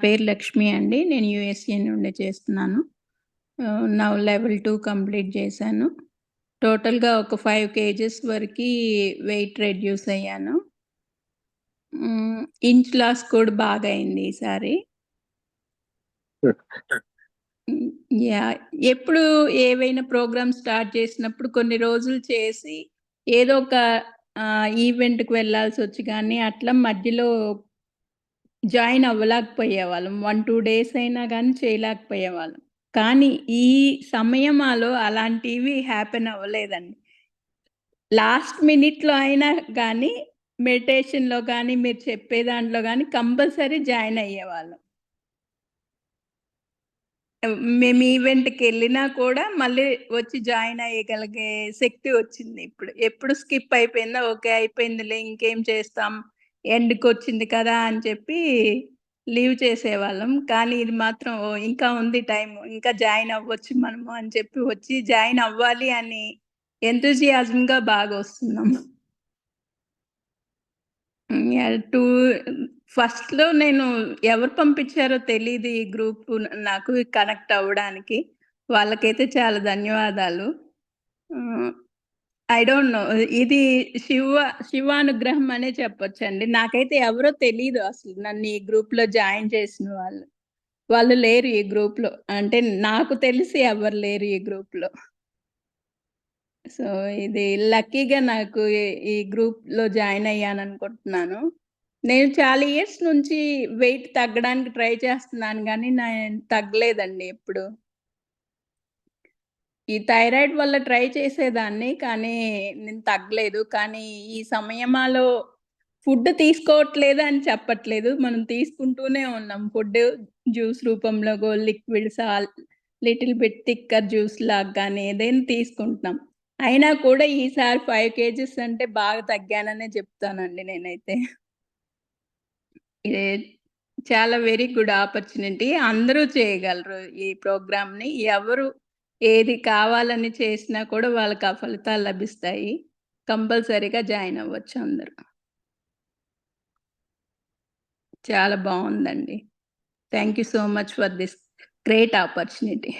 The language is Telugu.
పేరు లక్ష్మి అండి. నేను యూఎస్ఏ నుండి చేస్తున్నాను. నౌ లెవెల్ 2 కంప్లీట్ చేశాను. టోటల్‌గా ఒక 5 కేజెస్ వరకి వెయిట్ రెడ్యూస్ అయ్యాను. ఇంచ్ లాస్ కూడా బాగా అయింది ఈసారి. హ్మ్. యాహ్! ఎప్పుడు ఏవైనా ప్రోగ్రామ్ స్టార్ట్ చేసినప్పుడు కొన్ని రోజులు చేసి ఏదో ఒక ఈవెంట్‌కి వెళ్ళాల్సొచ్చి గానీ, అట్లా మధ్యలో జాయిన్ అవ్వలేకపోయేవాళ్ళం. 1, 2 డేస్ అయినా గానీ చేయలేకపోయేవాళ్ళం. కానీ ఈ సమయమాలో అలాంటివి హ్యాపెన్ అవ్వలేదండి. లాస్ట్ మినిట్‌లో అయినా గానీ మెడిటేషన్‌లో గానీ, మీరు చెప్పే దాంట్లో గానీ కంపల్సరీ జాయిన్ అయ్యేవాళ్ళం. మేము ఈవెంట్‌కెళ్ళినా కూడా మళ్ళీ వచ్చి జాయిన్ అయ్యగలిగే శక్తి వచ్చింది ఇప్పుడు. ఎప్పుడు స్కిప్ అయిపోయిందా, ఓకే. అయిపోయిందిలే ఇంకేం చేస్తాం. ఎండ్‌కొచ్చింది కదా! అని చెప్పి లీవ్ చేసేవాళ్ళం. కానీ ఇది మాత్రం ఓహ్! ఇంకా ఉంది టైము. ఇంకా జాయిన్ అవ్వచ్చు మనము అని చెప్పి వచ్చి జాయిన్ అవ్వాలి అని ఎంతూజియాజంగా బాగొస్తున్నాం. యాహ్! ఫస్ట్‌లో నేను ఎవరు పంపించారో తెలీదు ఈ గ్రూపు నాకు కనెక్ట్ అవ్వడానికి. వాళ్ళకైతే చాలా ధన్యవాదాలు. హ్మ్. I don't know. ఇది శివానుగ్రహం అనే చెప్పొచ్చండి. నాకైతే ఎవరో తెలీదు అసలు. నన్ను ఈ గ్రూప్‌లో జాయిన్ చేసిన వాళ్ళు. వాళ్ళు లేరు ఈ గ్రూప్‌లో. అంటే నాకు తెలిసి ఎవరు లేరు ఈ గ్రూప్‌లో. సో, ఇది లక్కీగా నాకు ఈ గ్రూప్‌లో జాయిన్ అయ్యాననుకుంటున్నాను. నేను చాలా ఇయర్స్ నుంచి వెయిట్ తగ్గడానికి ట్రై చేస్తున్నాను గానీ, నేను తగ్గలేదండి ఎప్పుడు. ఈ థైరాయిడ్ వల్ల ట్రై చేసేదాన్ని. కానీ నేను తగ్గలేదు. కానీ ఈ సమయమాలో ఫుడ్ తీసుకోవట్లేదు అని చెప్పట్లేదు. మనం తీసుకుంటూనే ఉన్నాం. ఫుడ్ జ్యూస్ రూపంలో liquid little bit thicker juice లాగా గాని ఏదైనా తీసుకుంటున్నాం. అయినా కూడా ఈసారి 5 కేజెస్ అంటే బాగా తగ్గాననే చెప్తానండి నేనైతే. ఇది చాలా వెరీ గుడ్ ఆపర్చునిటీ. అందరూ చేయగలరు ఈ ప్రోగ్రామ్‌ని. ఎవరు ఏది కావాలని చేసినా కూడా వాళ్ళకి ఆ ఫలితాలు లభిస్తాయి. కంపల్సరీగా జాయిన్ అవ్వచ్చు అందరూ. చాలా బావుందండి. Thank you so much for this great opportunity.